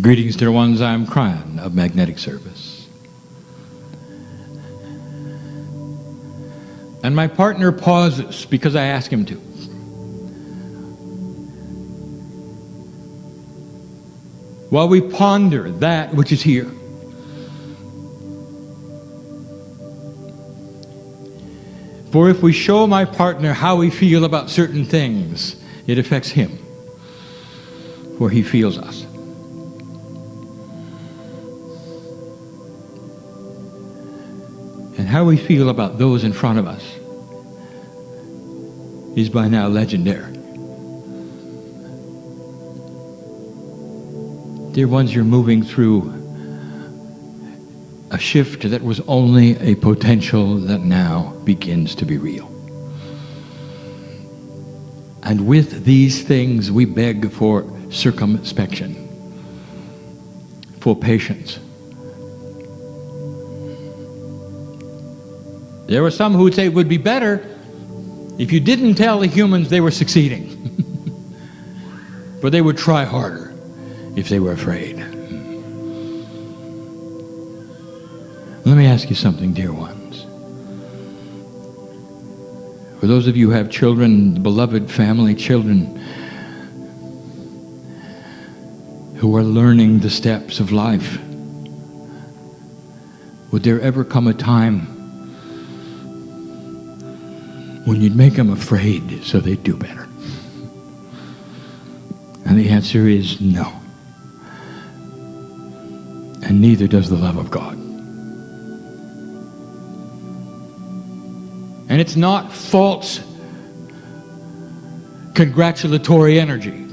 Greetings, dear ones. I'm Cryan of Magnetic Service. And my partner pauses because I ask him to. While we ponder that which is here. For if we show my partner how we feel about certain things, it affects him, for he feels us. And how we feel about those in front of us is by now legendary. Dear ones, you're moving through a shift that was only a potential that now begins to be real. And with these things, we beg for circumspection, for patience. There were some who would say it would be better if you didn't tell the humans they were succeeding. But they would try harder if they were afraid. Let me ask you something, dear ones. For those of you who have children, beloved family children, who are learning the steps of life, would there ever come a time when you'd make them afraid so they'd do better? And the answer is no. And neither does the love of God. And it's not false congratulatory energy.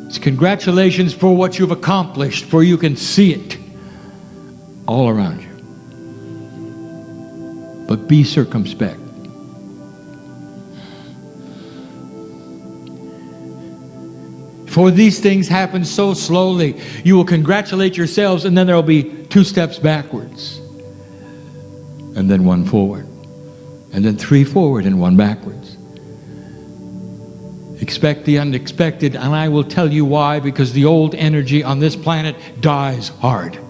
It's congratulations for what you've accomplished, for you can see it all around you. But be circumspect. For these things happen so slowly, you will congratulate yourselves, and then there will be 2 steps backwards, and then 1 forward, and then 3 forward and 1 backwards. Expect the unexpected, and I will tell you why, because the old energy on this planet dies hard.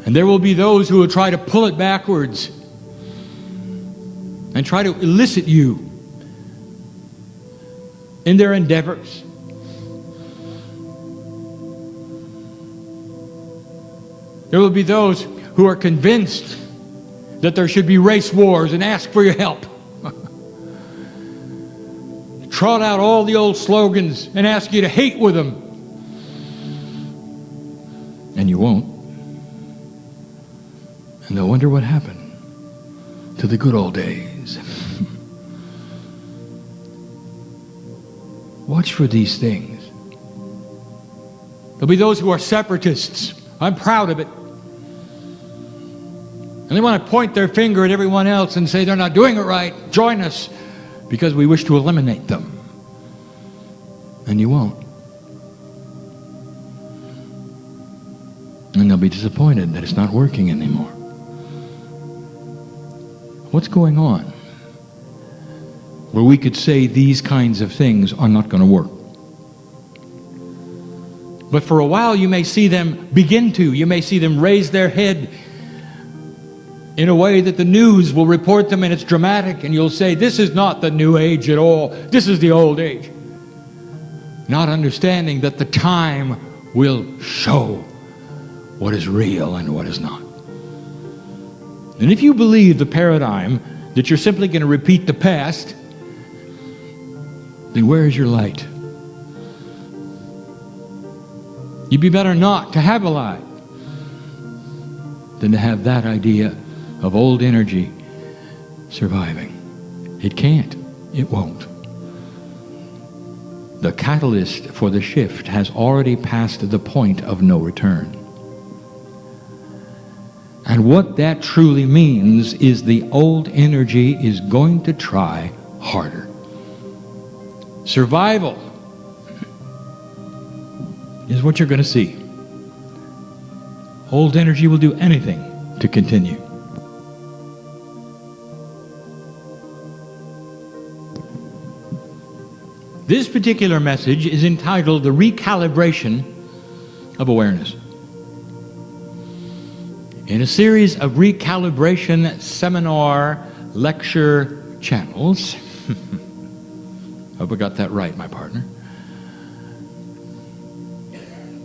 And there will be those who will try to pull it backwards and try to elicit you in their endeavors. There will be those who are convinced that there should be race wars and ask for your help. Trot out all the old slogans and ask you to hate with them. And you won't. And they'll wonder what happened to the good old days. Watch for these things. There'll be those who are separatists. I'm proud of it. And they want to point their finger at everyone else and say they're not doing it right. Join us, because we wish to eliminate them. And you won't. And they'll be disappointed that it's not working anymore. What's going on? Where we could say these kinds of things are not going to work. But for a while you may see them begin to. You may see them raise their head in a way that the news will report them, and it's dramatic, and you'll say, this is not the new age at all. This is the old age. Not understanding that the time will show what is real and what is not. And if you believe the paradigm that you're simply going to repeat the past, then where is your light? You'd be better not to have a light than to have that idea of old energy surviving. It can't. It won't. The catalyst for the shift has already passed the point of no return. And what that truly means is the old energy is going to try harder. Survival is what you're going to see. Old energy will do anything to continue. This particular message is entitled The Recalibration of Awareness. In a series of recalibration seminar lecture channels, hope I got that right, my partner,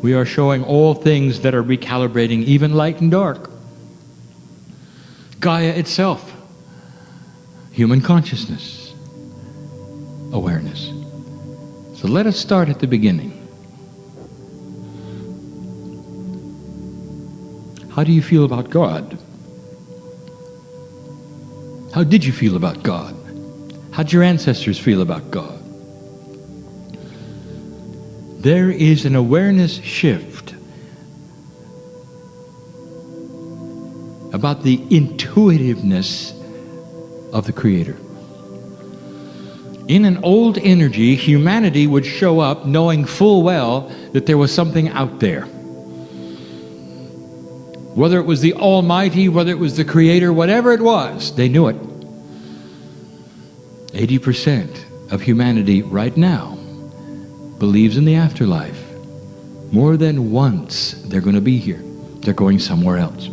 we are showing all things that are recalibrating, even light and dark. Gaia itself, human consciousness, awareness. So let us start at the beginning. How do you feel about God? How did you feel about God? How did your ancestors feel about God? There is an awareness shift about the intuitiveness of the Creator. In an old energy, humanity would show up knowing full well that there was something out there. Whether it was the Almighty, whether it was the Creator, whatever it was, they knew it. 80% of humanity right now believes in the afterlife. More than once they're going to be here. They're going somewhere else.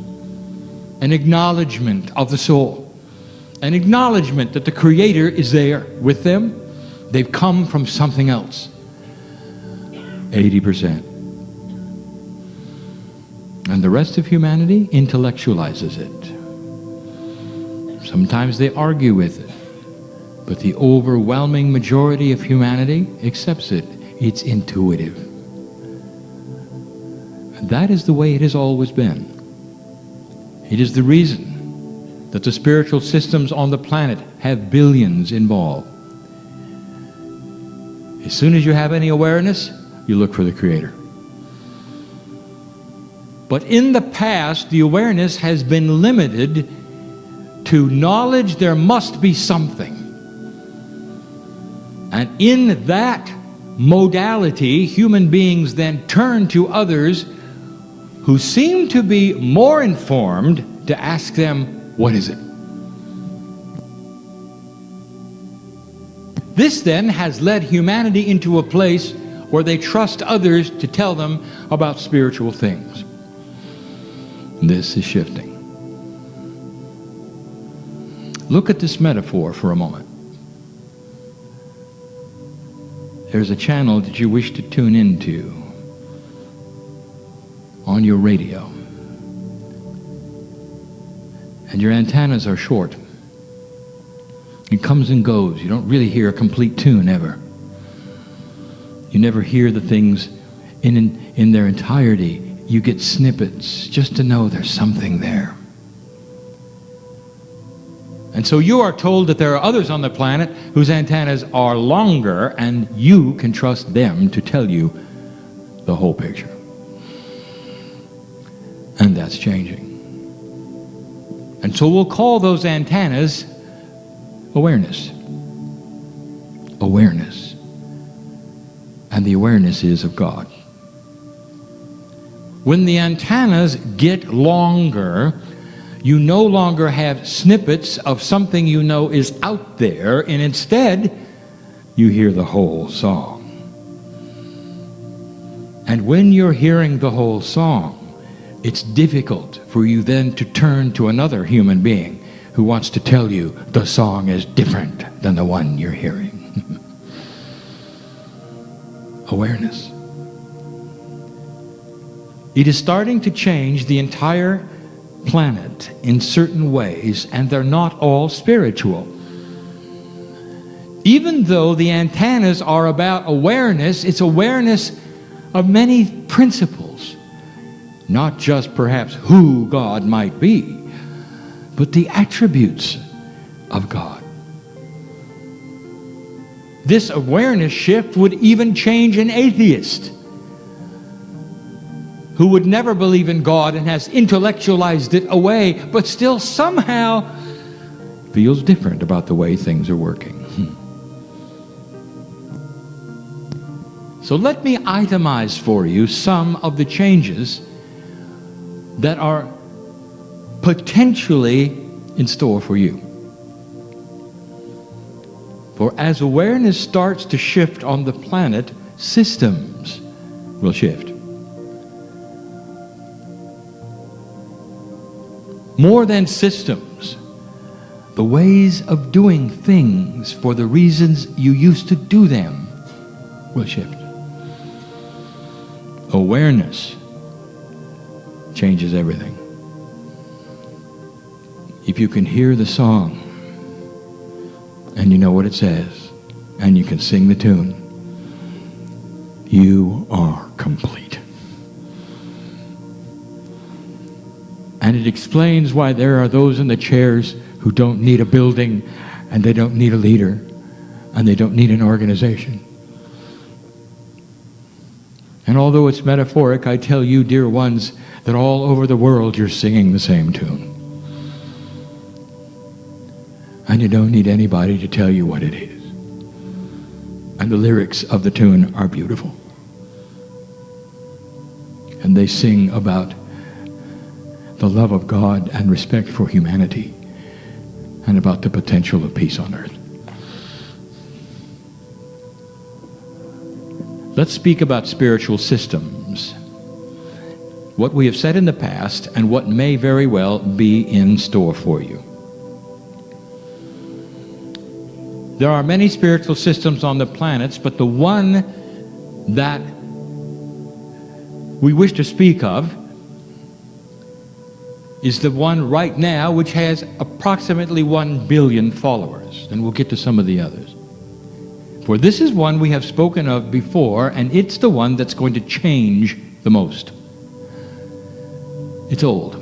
An acknowledgement of the soul. An acknowledgement that the Creator is there with them. They've come from something else. 80%. And the rest of humanity intellectualizes it. Sometimes they argue with it. But the overwhelming majority of humanity accepts it. It's intuitive. And that is the way it has always been. It is the reason that the spiritual systems on the planet have billions involved. As soon as you have any awareness, you look for the Creator. But in the past, the awareness has been limited to knowledge there must be something. And in that modality, human beings then turn to others who seem to be more informed to ask them, what is it? This then has led humanity into a place where they trust others to tell them about spiritual things. This is shifting. Look at this metaphor for a moment. There's a channel that you wish to tune into on your radio. And your antennas are short. It comes and goes. You don't really hear a complete tune ever. You never hear the things in their entirety. You get snippets just to know there's something there. And so you are told that there are others on the planet whose antennas are longer, and you can trust them to tell you the whole picture. And that's changing. And so we'll call those antennas awareness. Awareness. And the awareness is of God. When the antennas get longer, you no longer have snippets of something you know is out there, and instead, you hear the whole song. And when you're hearing the whole song, it's difficult for you then to turn to another human being who wants to tell you the song is different than the one you're hearing. Awareness. It is starting to change the entire planet in certain ways, and they're not all spiritual. Even though the antennas are about awareness, it's awareness of many principles. Not just perhaps who God might be, but the attributes of God. This awareness shift would even change an atheist who would never believe in God and has intellectualized it away, but still somehow feels different about the way things are working. So let me itemize for you some of the changes that are potentially in store for you. For as awareness starts to shift on the planet, systems will shift. More than systems, the ways of doing things for the reasons you used to do them will shift. Awareness changes everything. If you can hear the song, and you know what it says, and you can sing the tune, you are complete. And it explains why there are those in the chairs who don't need a building, and they don't need a leader, and they don't need an organization. And although it's metaphoric, I tell you, dear ones, that all over the world you're singing the same tune. And you don't need anybody to tell you what it is. And the lyrics of the tune are beautiful. And they sing about the love of God and respect for humanity, and about the potential of peace on earth. Let's speak about spiritual systems. What we have said in the past and what may very well be in store for you. There are many spiritual systems on the planets, but the one that we wish to speak of is the one right now which has approximately 1 billion followers. And we'll get to some of the others. For this is one we have spoken of before, and it's the one that's going to change the most. It's old.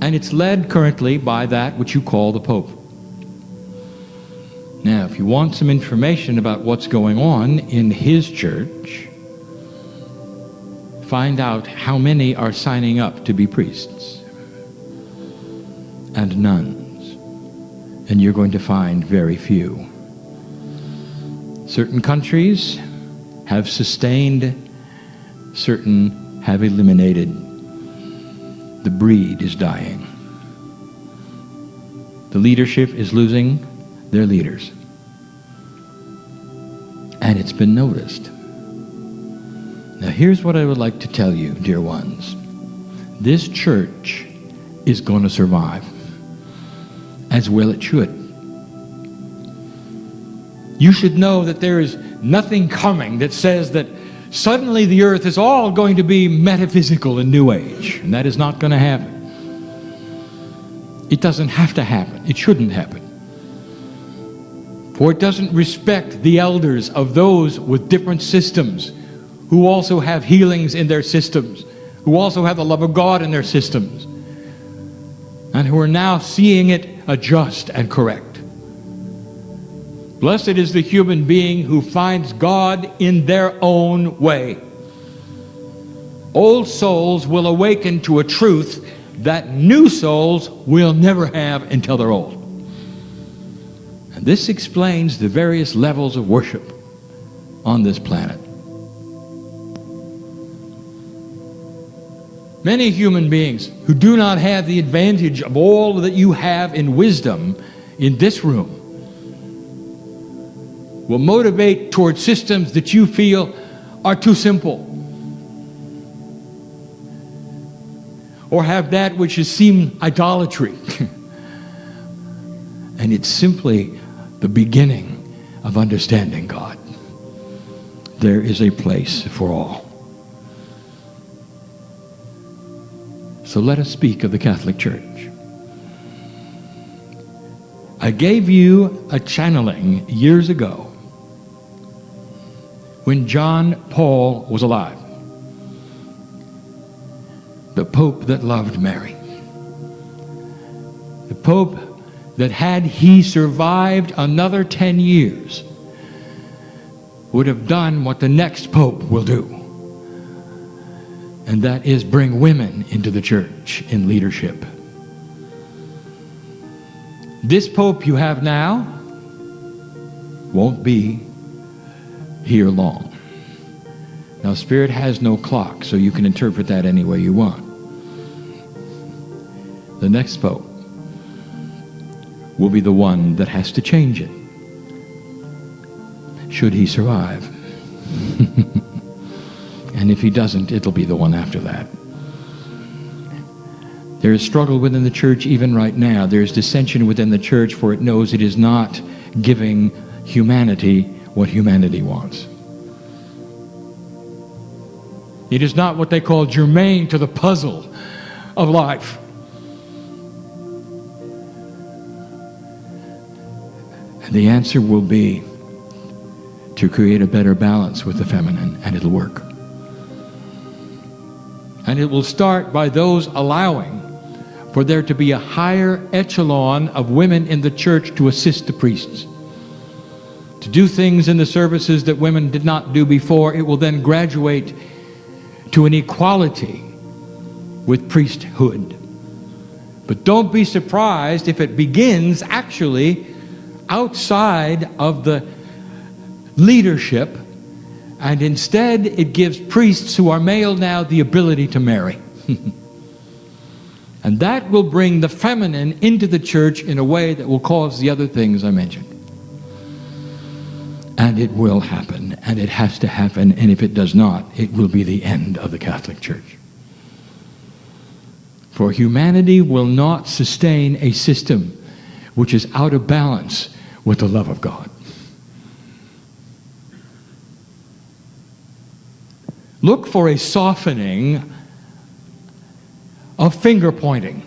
And it's led currently by that which you call the Pope. Now, if you want some information about what's going on in his church, find out how many are signing up to be priests and nuns. And you're going to find very few. Certain countries have sustained, certain have eliminated. The breed is dying. The leadership is losing their leaders. And it's been noticed. Now here's what I would like to tell you, dear ones. This church is going to survive. As well it should. You should know that there is nothing coming that says that suddenly the earth is all going to be metaphysical and New Age. And that is not going to happen. It doesn't have to happen. It shouldn't happen. For it doesn't respect the elders of those with different systems, who also have healings in their systems, who also have the love of God in their systems, and who are now seeing it adjust and correct. Blessed is the human being who finds God in their own way. Old souls will awaken to a truth that new souls will never have until they're old. And this explains the various levels of worship on this planet. Many human beings who do not have the advantage of all that you have in wisdom in this room will motivate toward systems that you feel are too simple, or have that which is seem idolatry. And it's simply the beginning of understanding God. There is a place for all. So let us speak of the Catholic Church. I gave you a channeling years ago when John Paul was alive, the Pope that loved Mary, the Pope that, had he survived another 10 years, would have done what the next Pope will do. And that is bring women into the church in leadership. This Pope you have now won't be here long. Now, Spirit has no clock, so you can interpret that any way you want. The next Pope will be the one that has to change it, should he survive. And if he doesn't, it'll be the one after that. There is struggle within the church even right now. There is dissension within the church, for it knows it is not giving humanity what humanity wants. It is not what they call germane to the puzzle of life. And the answer will be to create a better balance with the feminine, and it'll work. And it will start by those allowing for there to be a higher echelon of women in the church to assist the priests, to do things in the services that women did not do before. It will then graduate to an equality with priesthood. But don't be surprised if it begins actually outside of the leadership, and instead it gives priests who are male now the ability to marry. And that will bring the feminine into the church in a way that will cause the other things I mentioned. And it will happen, and it has to happen, and if it does not, it will be the end of the Catholic Church. For humanity will not sustain a system which is out of balance with the love of God. Look for a softening of finger pointing.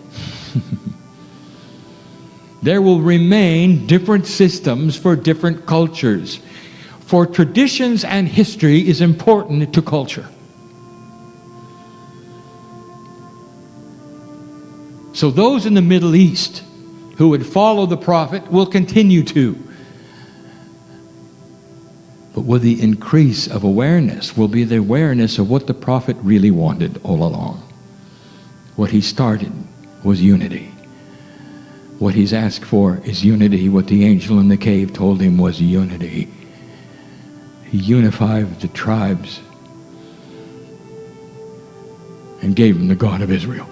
There will remain different systems for different cultures. For traditions and history is important to culture. So those in the Middle East who would follow the prophet will continue to. But with the increase of awareness will be the awareness of what the prophet really wanted all along. What he started was unity. What he's asked for is unity. What the angel in the cave told him was unity. He unified the tribes and gave them the God of Israel.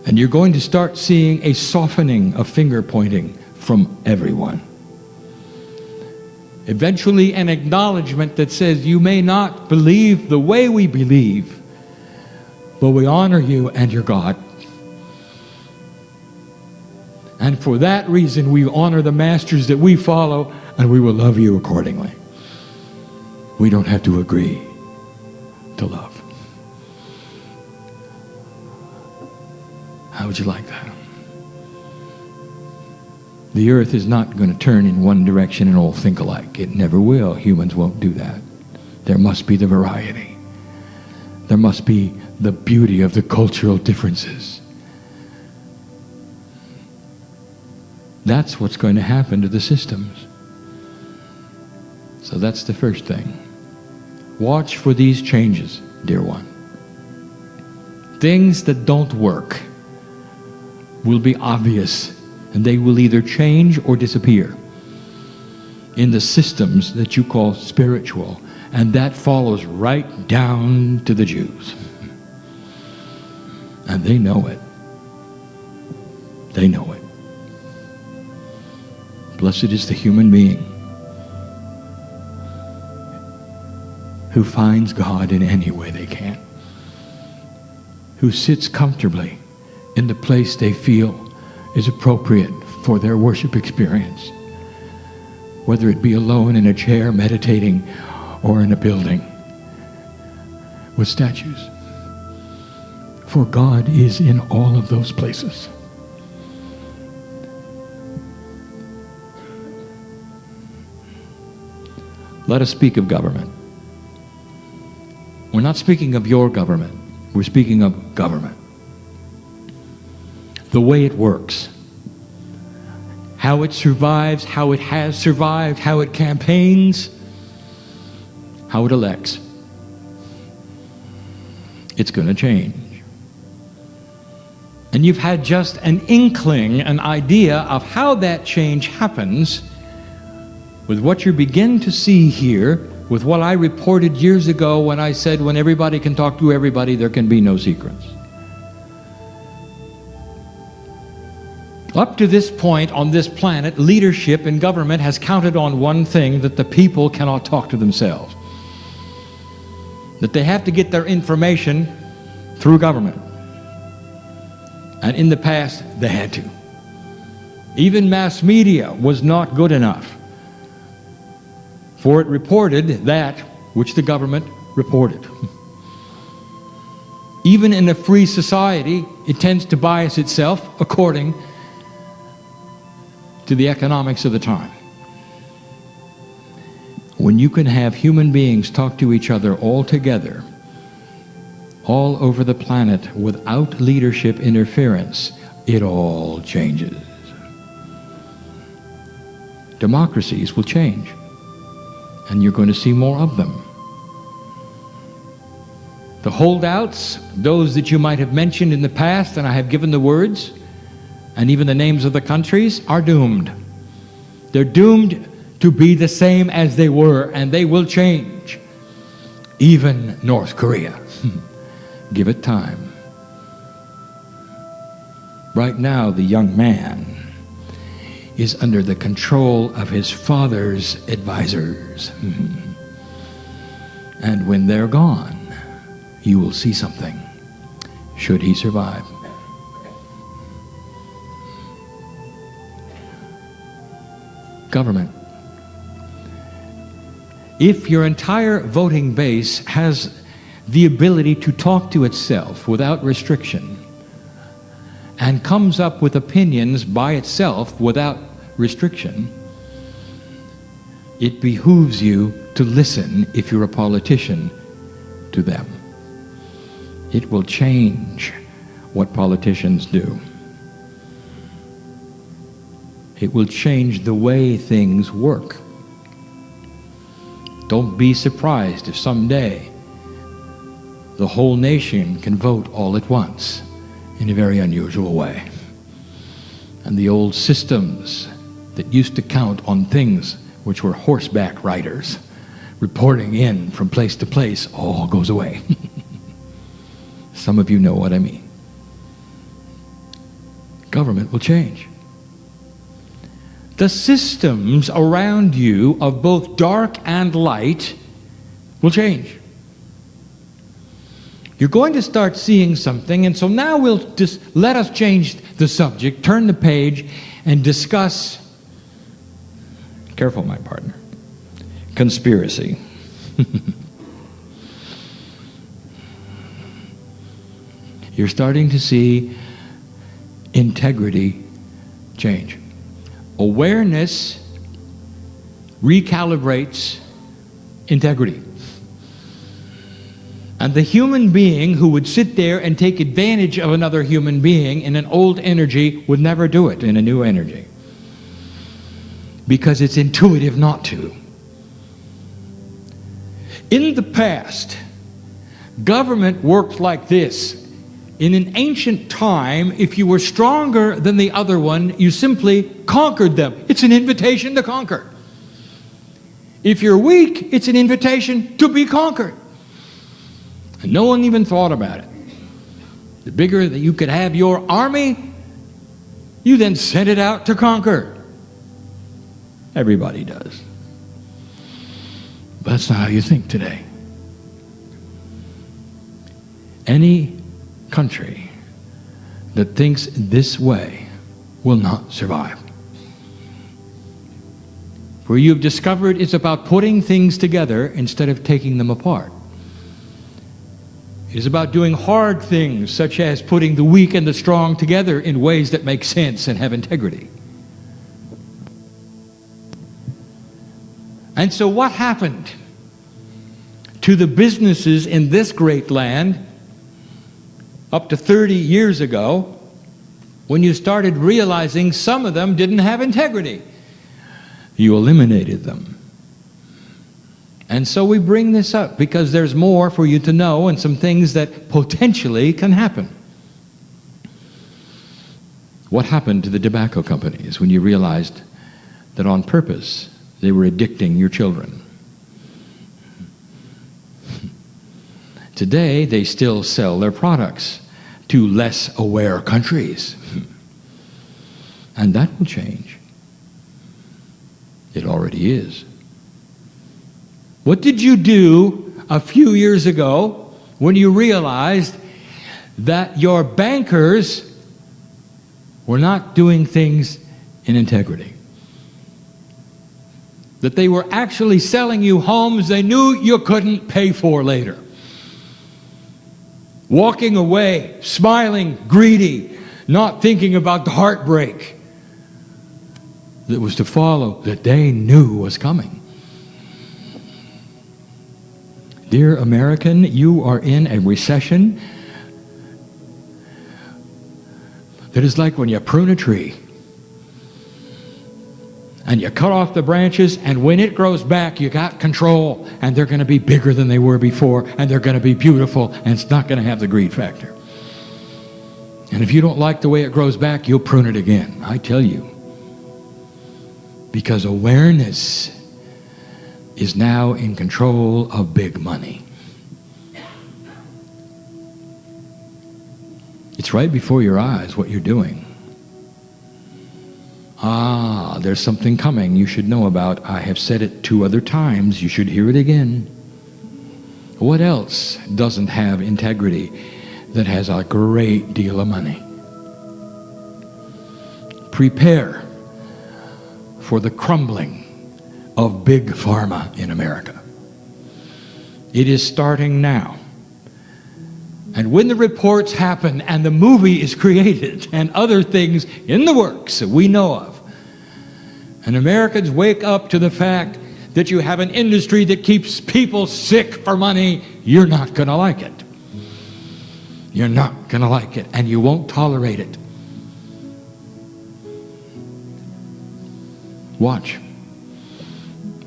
And you're going to start seeing a softening of finger pointing from everyone. Eventually an acknowledgement that says, you may not believe the way we believe, but we honor you and your God. And for that reason we honor the masters that we follow, and we will love you accordingly. We don't have to agree to love. How would you like that? The earth is not going to turn in one direction and all think alike. It never will. Humans won't do that. There must be the variety. There must be the beauty of the cultural differences. That's what's going to happen to the systems. So that's the first thing. Watch for these changes, dear one. Things that don't work will be obvious, and they will either change or disappear in the systems that you call spiritual, and that follows right down to the Jews. And they know it. They know it. Blessed is the human being who finds God in any way they can, who sits comfortably in the place they feel is appropriate for their worship experience, whether it be alone in a chair meditating or in a building with statues. For God is in all of those places. Let us speak of government. We're not speaking of your government. We're speaking of government. The way it works. How it survives, how it has survived, how it campaigns, how it elects. It's going to change. And you've had just an inkling, an idea of how that change happens with what you begin to see here, with what I reported years ago when I said, when everybody can talk to everybody, there can be no secrets. Up to this point on this planet, leadership in government has counted on one thing, that the people cannot talk to themselves. That they have to get their information through government. And in the past, they had to. Even mass media was not good enough, for it reported that which the government reported. Even in a free society, it tends to bias itself according to the economics of the time. When you can have human beings talk to each other all together, all over the planet, without leadership interference, it all changes. Democracies will change, and you're going to see more of them. The holdouts, those that you might have mentioned in the past, and I have given the words, and even the names of the countries, are doomed. They're doomed to be the same as they were, and they will change. Even North Korea. Give it time. Right now, the young man is under the control of his father's advisors. And when they're gone, you will see something, should he survive. Government. If your entire voting base has the ability to talk to itself without restriction, and comes up with opinions by itself without restriction, it behooves you to listen, if you're a politician, to them. It will change what politicians do. It will change the way things work. Don't be surprised if someday the whole nation can vote all at once in a very unusual way. And the old systems that used to count on things which were horseback riders reporting in from place to place all goes away. Some of you know what I mean. Government will change. The systems around you of both dark and light will change. You're going to start seeing something, and so now we'll just let us change the subject, turn the page, and discuss, careful my partner, conspiracy. You're starting to see integrity change. Awareness recalibrates integrity. And the human being who would sit there and take advantage of another human being in an old energy would never do it in a new energy, because it's intuitive not to. In the past, government worked like this. In an ancient time, if you were stronger than the other one, you simply conquered them. It's an invitation to conquer. If you're weak, it's an invitation to be conquered. And no one even thought about it. The bigger that you could have your army, you then sent it out to conquer. Everybody does. But that's not how you think today. Any country that thinks this way will not survive. For you've discovered it's about putting things together instead of taking them apart. It is about doing hard things, such as putting the weak and the strong together in ways that make sense and have integrity. And so what happened to the businesses in this great land up to 30 years ago, when you started realizing some of them didn't have integrity? You eliminated them. And so we bring this up because there's more for you to know and some things that potentially can happen. What happened to the tobacco companies when you realized that on purpose they were addicting your children? Today they still sell their products to less aware countries. And that will change. It already is. What did you do a few years ago when you realized that your bankers were not doing things in integrity? That they were actually selling you homes they knew you couldn't pay for later. Walking away, smiling, greedy, not thinking about the heartbreak that was to follow, that they knew was coming. Dear American, you are in a recession that is like when you prune a tree and you cut off the branches, and when it grows back, you got control, and they're going to be bigger than they were before, and they're going to be beautiful, and it's not going to have the greed factor. And if you don't like the way it grows back, you'll prune it again, I tell you. Because awareness is now in control of big money. It's right before your eyes what you're doing. Ah, there's something coming you should know about. I have said it 2 other times. You should hear it again. What else doesn't have integrity that has a great deal of money? Prepare for the crumbling of big pharma in America. It is starting now. And when the reports happen and the movie is created and other things in the works that we know of, and Americans wake up to the fact that you have an industry that keeps people sick for money, you're not going to like it. You're not going to like it, and you won't tolerate it. Watch.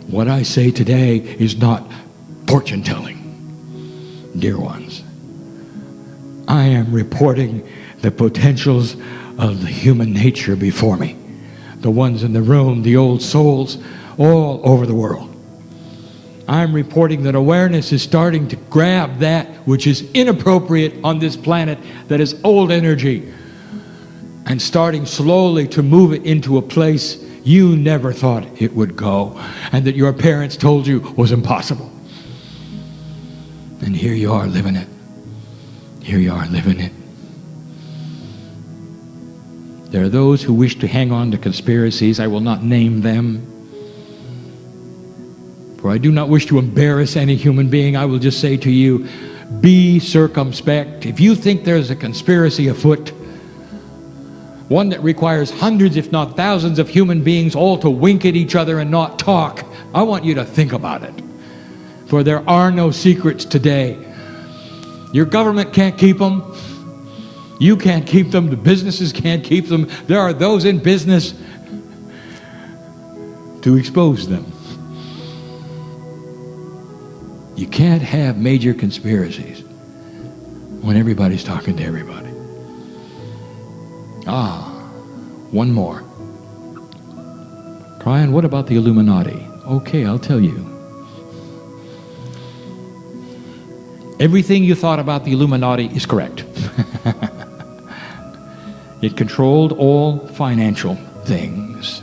What I say today is not fortune telling, dear ones. I am reporting the potentials of the human nature before me. The ones in the room, the old souls, all over the world. I'm reporting that awareness is starting to grab that which is inappropriate on this planet, that is old energy, and starting slowly to move it into a place you never thought it would go, and that your parents told you was impossible. And here you are living it. Here you are living it. There are those who wish to hang on to conspiracies. I will not name them, for I do not wish to embarrass any human being. I will just say to you, be circumspect. If you think there's a conspiracy afoot, one that requires hundreds if not thousands of human beings all to wink at each other and not talk, I want you to think about it. For there are no secrets today. Your government can't keep them. You can't keep them. The businesses can't keep them. There are those in business to expose them. You can't have major conspiracies when everybody's talking to everybody. One more. Brian, what about the Illuminati? Okay, I'll tell you. Everything you thought about the Illuminati is correct. It controlled all financial things.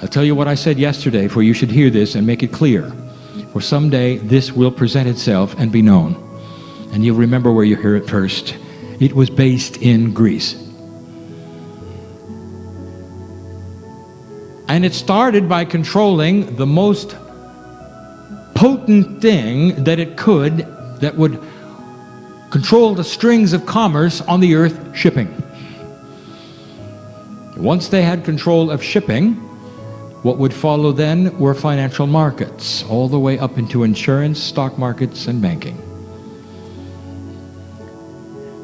I'll tell you what I said yesterday, for you should hear this and make it clear. For someday this will present itself and be known. And you'll remember where you heard it first. It was based in Greece. And it started by controlling the most potent thing that it could, that would control the strings of commerce on the earth, shipping. Once they had control of shipping, what would follow then were financial markets, all the way up into insurance, stock markets, and banking.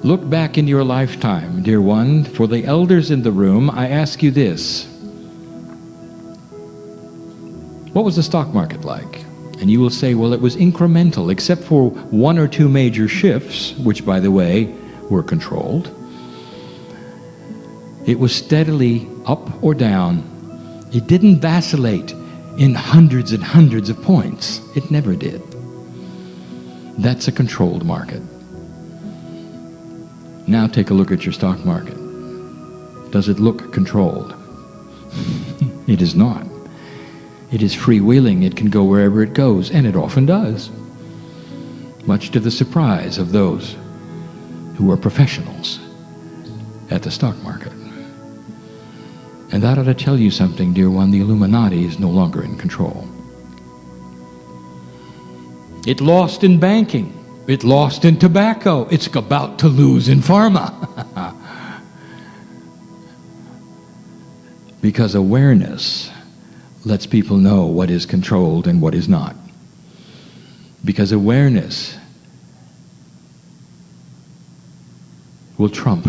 Look back in your lifetime, dear one. For the elders in the room, I ask you this. What was the stock market like? And you will say, well, it was incremental, except for 1 or 2 major shifts, which, by the way, were controlled. It was steadily up or down. It didn't vacillate in hundreds and hundreds of points. It never did. That's a controlled market. Now take a look at your stock market. Does it look controlled? It is not. It is freewheeling. It can go wherever it goes, and it often does, much to the surprise of those who are professionals at the stock market. And that ought to tell you something, dear one. The Illuminati is no longer in control. It lost in banking. It lost in tobacco. It's about to lose in pharma. Because awareness lets people know what is controlled and what is not. Because awareness will trump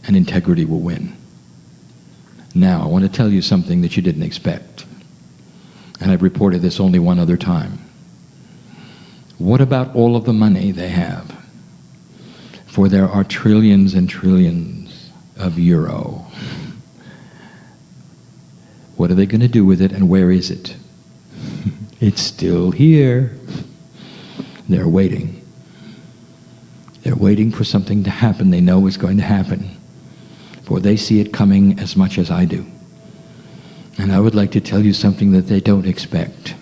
and integrity will win. Now, I want to tell you something that you didn't expect. And I've reported this only one other time. What about all of the money they have? For there are trillions and trillions of euro. What are they going to do with it, and where is it? It's still here. They're waiting. They're waiting for something to happen they know is going to happen. For they see it coming as much as I do. And I would like to tell you something that they don't expect.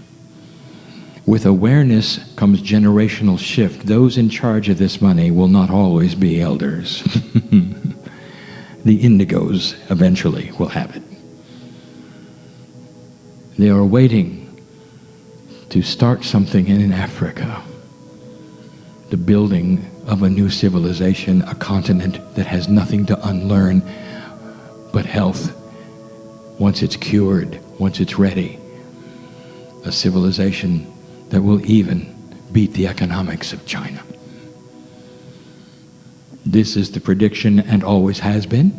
With awareness comes generational shift. Those in charge of this money will not always be elders. The indigos eventually will have it. They are waiting to start something in Africa. The building of a new civilization, a continent that has nothing to unlearn but health. Once it's cured, once it's ready, a civilization that will even beat the economics of China. This is the prediction and always has been,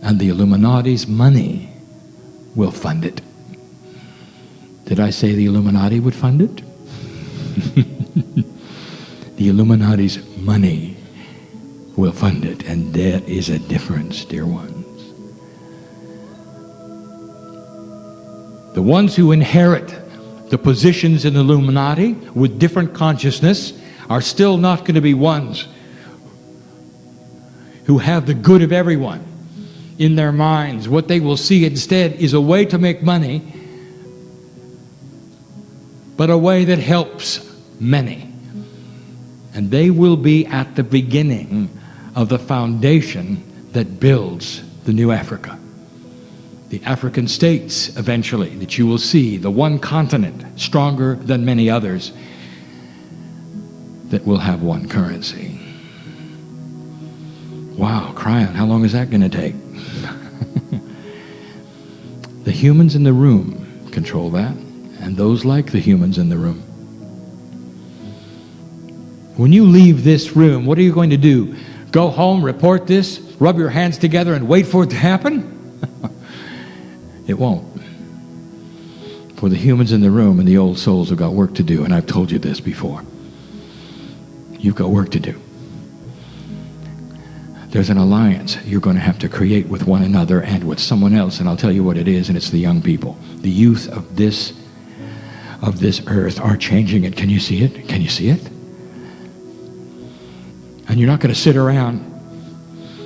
and the Illuminati's money will fund it. Did I say the Illuminati would fund it? The Illuminati's money will fund it, and there is a difference, dear ones. The ones who inherit the positions in the Illuminati with different consciousness are still not going to be ones who have the good of everyone in their minds. What they will see instead is a way to make money, but a way that helps many. And they will be at the beginning of the foundation that builds the new Africa. The African states, eventually, that you will see, the one continent stronger than many others, that will have one currency. Wow, Cryon, how long is that going to take? The humans in the room control that, and those like the humans in the room. When you leave this room, what are you going to do? Go home, report this, rub your hands together, and wait for it to happen? It won't. For the humans in the room and the old souls have got work to do, and I've told you this before. You've got work to do. There's an alliance you're going to have to create with one another and with someone else, and I'll tell you what it is, and it's the young people. The youth of this earth are changing it. Can you see it? Can you see it? And you're not going to sit around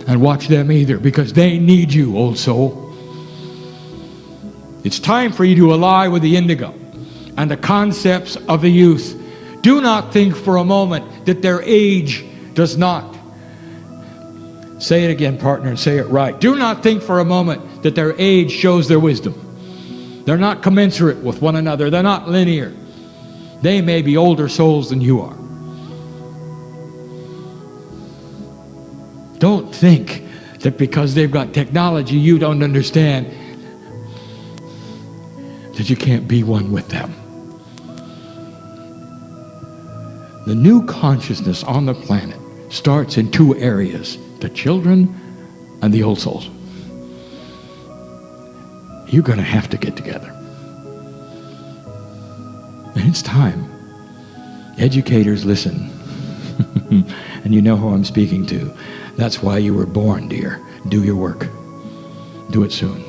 and watch them either, because they need you, old soul. It's time for you to ally with the indigo and the concepts of the youth. Do not think for a moment that their age does not. Say it again, partner, and say it right. Do not think for a moment that their age shows their wisdom. They're not commensurate with one another. They're not linear. They may be older souls than you are. Don't think that because they've got technology you don't understand that you can't be one with them. The new consciousness on the planet starts in two areas: the children and the old souls. You're going to have to get together. And it's time. Educators, listen. And you know who I'm speaking to. That's why you were born, dear. Do your work. Do it soon.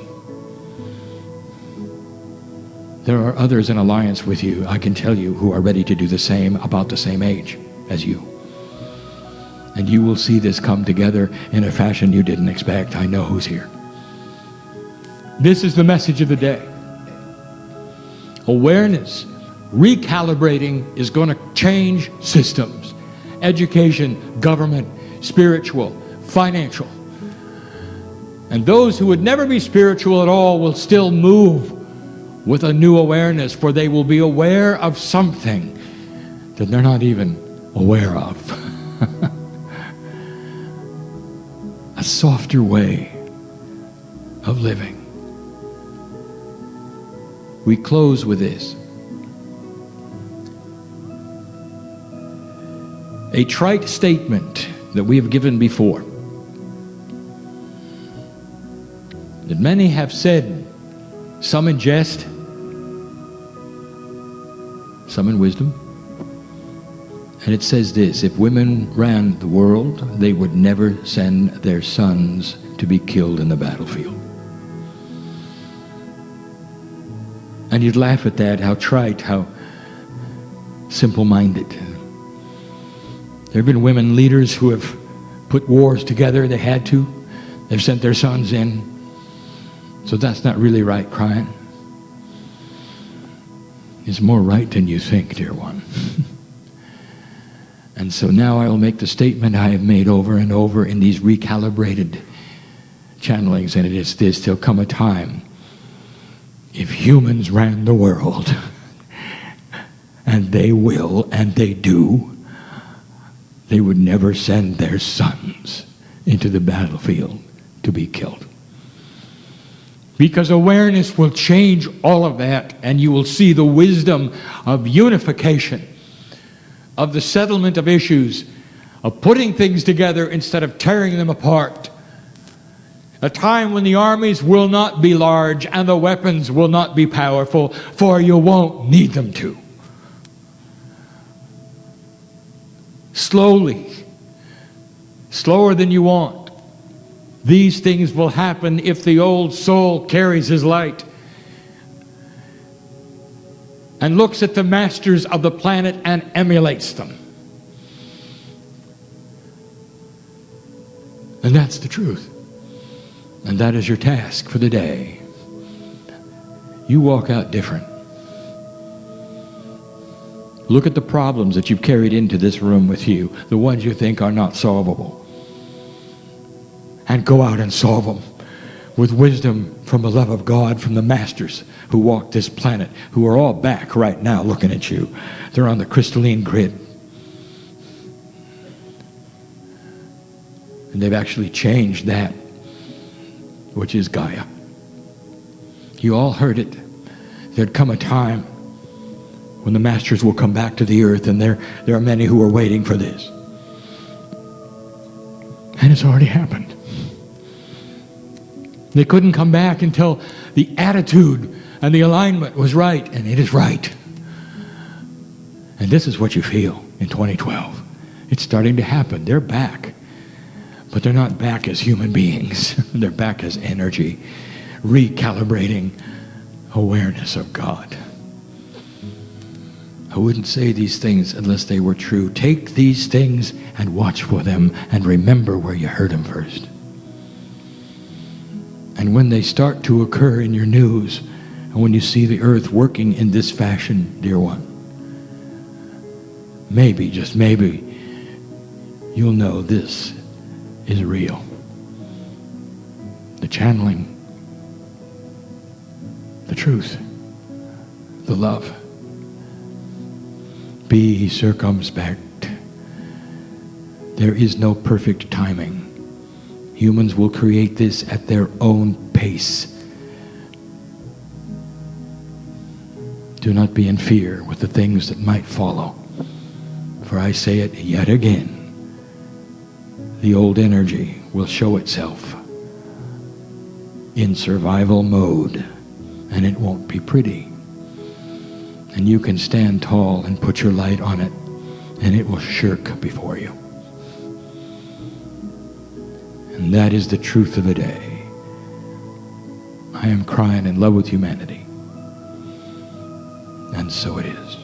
There are others in alliance with you, I can tell you, who are ready to do the same, about the same age as you. And you will see this come together in a fashion you didn't expect. I know who's here. This is the message of the day. Awareness, recalibrating is going to change systems. Education, government, spiritual, financial. And those who would never be spiritual at all will still move with a new awareness, for they will be aware of something that they're not even aware of. A softer way of living. We close with this. A trite statement that we have given before, that many have said, some in jest, some in wisdom. And it says this: if women ran the world, they would never send their sons to be killed in the battlefield. And you'd laugh at that, how trite, how simple-minded. There have been women leaders who have put wars together. They had to. They've sent their sons in. So that's not really right, crying. It's more right than you think, dear one. And so now I will make the statement I have made over and over in these recalibrated channelings, and it is this: there'll come a time, if humans ran the world, and they will, and they do, they would never send their sons into the battlefield to be killed. Because awareness will change all of that, and you will see the wisdom of unification, of the settlement of issues, of putting things together instead of tearing them apart. A time when the armies will not be large and the weapons will not be powerful, for you won't need them to. Slowly, slower than you want, these things will happen if the old soul carries his light and looks at the masters of the planet and emulates them. And that's the truth. And that is your task for the day. You walk out different. Look at the problems that you've carried into this room with you, the ones you think are not solvable. And go out and solve them with wisdom from the love of God, from the masters who walk this planet, who are all back right now looking at you. They're on the crystalline grid. And they've actually changed that, which is Gaia. You all heard it. There'd come a time when the masters will come back to the earth, and there are many who are waiting for this. And it's already happened. They couldn't come back until the attitude and the alignment was right, and it is right. And this is what you feel in 2012. It's starting to happen. They're back. But they're not back as human beings. They're back as energy, recalibrating awareness of God. I wouldn't say these things unless they were true. Take these things and watch for them and remember where you heard them first. And when they start to occur in your news, and when you see the earth working in this fashion, dear one, maybe, just maybe, you'll know this is real. The channeling, the truth, the love. Be circumspect. There is no perfect timing. Humans will create this at their own pace. Do not be in fear with the things that might follow. For I say it yet again, the old energy will show itself in survival mode, and it won't be pretty. And you can stand tall and put your light on it, and it will shirk before you. And that is the truth of the day. I am crying in love with humanity. And so it is.